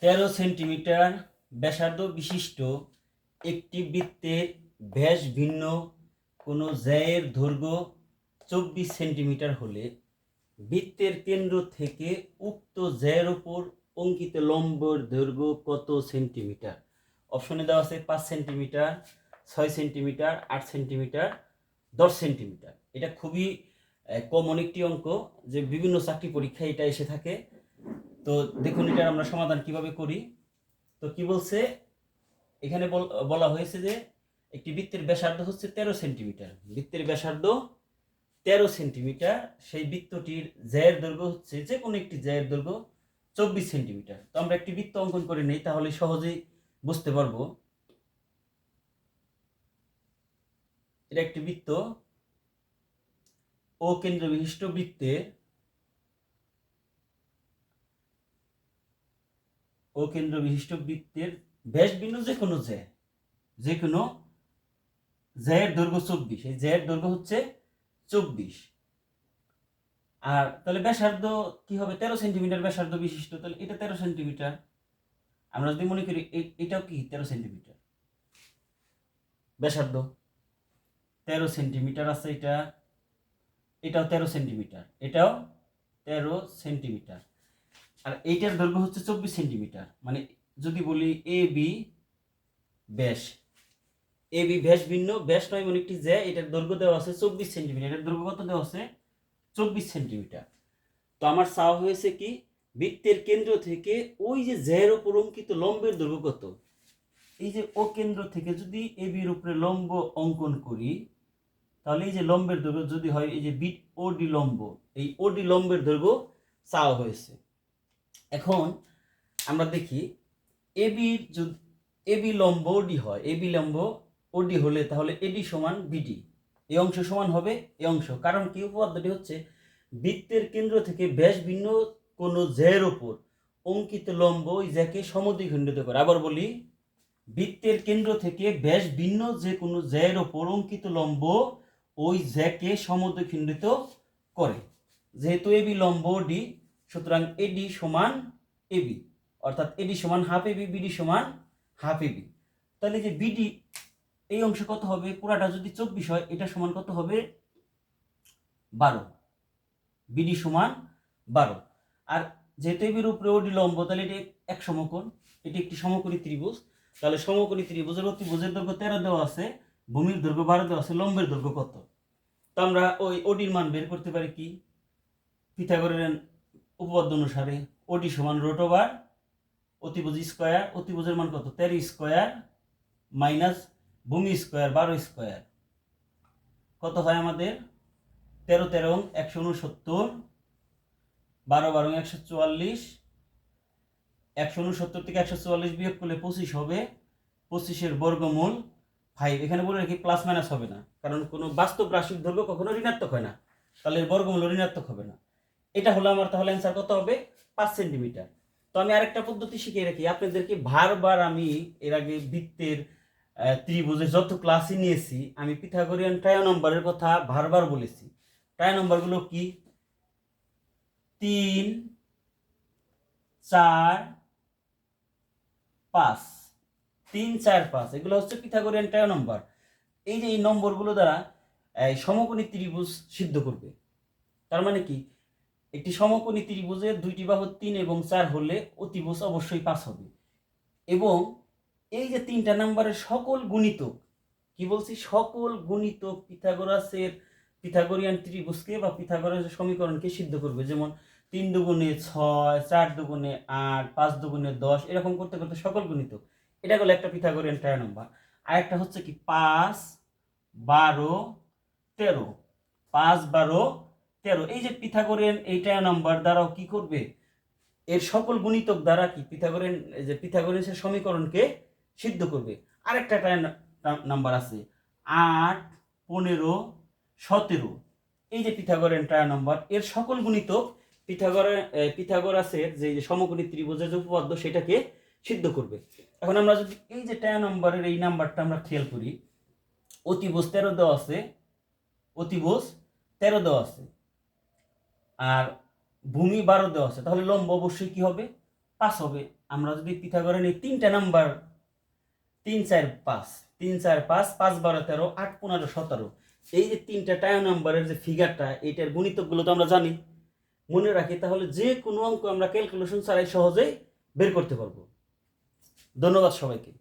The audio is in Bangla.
13 সেন্টিমিটার ব্যাসার্ধ বিশিষ্ট একটি বৃত্তের ব্যাস ভিন্ন কোনো জ্যায়ের দৈর্ঘ্য 24 সেন্টিমিটার হলে বৃত্তের কেন্দ্র থেকে উক্ত জ্যায়ের উপর অঙ্কিত লম্বের দৈর্ঘ্য কত সেন্টিমিটার? অপশনে দেওয়া আছে 5 সেন্টিমিটার, 6 সেন্টিমিটার, 8 সেন্টিমিটার, 10 সেন্টিমিটার। এটা খুবই কমন একটি অঙ্ক, যে বিভিন্ন চাকরি পরীক্ষায় এটা এসে থাকে। তো দেখুন এটার আমরা সমাধান কিভাবে করি। তো কি বলছে এখানে, বলা হয়েছে যে একটি বৃত্তের ব্যাসার্ধ হচ্ছে 13 সেন্টিমিটার। বৃত্তের ব্যাসার্ধ 13 সেন্টিমিটার, সেই বৃত্তটির জ্যায়ের দৈর্ঘ্য হচ্ছে, যে কোনো একটি জ্যায়ের দৈর্ঘ্য 24 সেন্টিমিটার। তো আমরা একটি বৃত্ত অঙ্কন করে নেই, তাহলে সহজেই বুঝতে পারবো। এটা একটি বৃত্ত, ও কেন্দ্র বিশিষ্ট বৃত্তের ব্যাস ভিন্ন যে কোনো জ্যায়ের দৈর্ঘ্য 24, এই জ্যায়ের দৈর্ঘ্য হচ্ছে 24। আর তাহলে ব্যাসার্ধ কি হবে? 13 সেন্টিমিটার ব্যাসার্ধ বিশিষ্ট, তাহলে এটা 13 সেন্টিমিটার। আমরা যদি মনে করি এটাও কি 13 সেন্টিমিটার ব্যাসার্ধ, 13 সেন্টিমিটার আছে, এটাও 13 সেন্টিমিটার, এটাও 13 সেন্টিমিটার। আর এইটার দৈর্ঘ্য হচ্ছে 24 সেন্টিমিটার। মানে যদি বলি এ বি ব্যাস ভিন্ন, ব্যাস নয় এমন একটি জ্যা, এটার দৈর্ঘ্য দেওয়া আছে 24 সেন্টিমিটার। এটার দৈর্ঘ্য কত দেওয়া আছে? 24 সেন্টিমিটার। তো আমার চাওয়া হয়েছে কি, বৃত্তের কেন্দ্র থেকে ওই যে জ্যায়ের উপর অঙ্কিত লম্বের দৈর্ঘ্য কত। এই যে ও কেন্দ্র থেকে যদি এ বির উপরে লম্ব অঙ্কন করি, তাহলে এই যে লম্বের দৈর্ঘ্য যদি হয়, এই যে ওডি লম্ব, এই ওডি লম্বের দৈর্ঘ্য চাওয়া হয়েছে। এখন আমরা দেখি এবি লম্ব ওডি হয়, এবি লম্ব ওডি হলে তাহলে এডি সমান বিডি, এই অংশ সমান হবে এই অংশ। কারণ কি, উপপাদ্যটি হচ্ছে বৃত্তের কেন্দ্র থেকে ব্যাস ভিন্ন কোন জ্যায়ের উপর অঙ্কিত লম্ব ওই জ্যাকে সমদ্বিখণ্ডিত করে। আবার বলি, বৃত্তের কেন্দ্র থেকে ব্যাস ভিন্ন যে কোনো জ্যায়ের উপর অঙ্কিত লম্ব ওই জ্যাকে সমদ্বিখণ্ডিত করে। যেহেতু এবি লম্ব ডি, সুতরাং এডি সমান এবি, অর্থাৎ এডি সমান হাফ এবি, বিডি সমান হাফ এবি। তাহলে যে বিডি এই অংশ কত হবে? পুরাটা যদি 24 হয়, এটা সমান কত হবে? 12। বিডি সমান 12। আর যেহেতু এবির উপরে ওডি লম্ব, তাহলে এটি এক সমকোণ, এটি একটি সমকোণী ত্রিভুজ। তাহলে সমকোণী ত্রিভুজের অতিভুজের দৈর্ঘ্য 13 দেওয়া আছে, ভূমির দৈর্ঘ্য 12 দেওয়া আছে, লম্বের দৈর্ঘ্য কত? তো আমরা ওই ওডির মান বের করতে পারি কি, পিথাগোরাসের উপপাদ্য অনুসারে ওডি সমান রুট ওভার অতিভুজ স্কয়ার, অতিভুজের মান কত? 13 স্কয়ার মাইনাস ভূমি স্কয়ার 12 স্কয়ার, কত হয় আমাদের? 13 13 169, 12 12 144, 169 থেকে 144 বিয়োগ করলে 25 হবে, 25-এর বর্গমূল 5। এখানে বলে রাখি প্লাস মাইনাস হবে না, কারণ কোনো বাস্তব রাশির দৈর্ঘ্য কখনো ঋণাত্মক হয় না, তাহলে এর বর্গমূল ঋণাত্মক হবে না। এটা হলো আমার তাহলে অ্যান্সার কত হবে? 5 সেন্টিমিটার। তো আমি আরেকটা পদ্ধতি শিখিয়ে রাখি আপনাদেরকে, বারবার আমি এর আগে বৃত্তের ত্রিভুজের যত ক্লাসই নিয়েছি, আমি পিথাগোরিয়ান ট্রায়োনম্বরের কথা বারবার বলেছি। ট্রায়োনম্বরগুলো কি? 3 4 5, 3 4 5, এগুলো হচ্ছে পিথাগোরিয়ান ট্রায়োনম্বর। এই যে এই নম্বরগুলো দ্বারা সমকোণী ত্রিভুজ সিদ্ধ করবে। তার মানে কি, একটি সমকোণী ত্রিভুজের দুইটি বাহু 3 এবং 4 হলে অতিভুজ অবশ্যই 5 হবে। এবং এই যে 3টা নাম্বারের সকল গুণিতক, কি বলছি, সকল গুণিতক পিথাগোরিয়ান ত্রিভুজকে বা পিথাগোরাসের সমীকরণকে সিদ্ধ করবে। যেমন 3 দুগুণে 6, 4 দুগুণে 8, 5 দুগুণে 10, এরকম করতে করতে সকল গুণিতক। এটা হলো একটা পিথাগোরিয়ান ট্রায়োনম্বর। আর একটা হচ্ছে কি 5 12 13, 5 12 13, এই যে পিথাগোরিয়ান এই ট্রায়োনম্বর দ্বারাও কি করবে, এর সকল গুণিতক দ্বারা কি পিথাগোরাসের সমীকরণকে সিদ্ধ করবে। আরেকটা নাম্বার আছে 8 15 17, এই যে পিথাগোরিয়ান ট্রায়োনম্বর, এর সকল গুণিতক পিথাগোরাসের যে সমকোণী ত্রিভুজের যে উপপাদ্য সেটাকে সিদ্ধ করবে। এখন আমরা যদি এই যে ট্রায়োনম্বরের এই নাম্বারটা আমরা খেয়াল করি, অতিভুজ 13 দেওয়া আছে, অতিভুজ 13 দেওয়া আছে, আর ভূমি 12 দেওয়া আছে, তাহলে লম্ব অবশ্যই কি হবে? 5 হবে। আমরা যদি পিথাগোরাস নিই 3টা নাম্বার 3 4 5 3 4 5 5 12 13 8 15 17, এই যে 3টা টাইম নাম্বারের যে ফিগারটা এটার গুণিতকগুলো তো আমরা জানি, মনে রাখি, তাহলে যে কোনো অঙ্ক আমরা ক্যালকুলেশন ছাড়াই সহজেই বের করতে পারবো। ধন্যবাদ সবাইকে।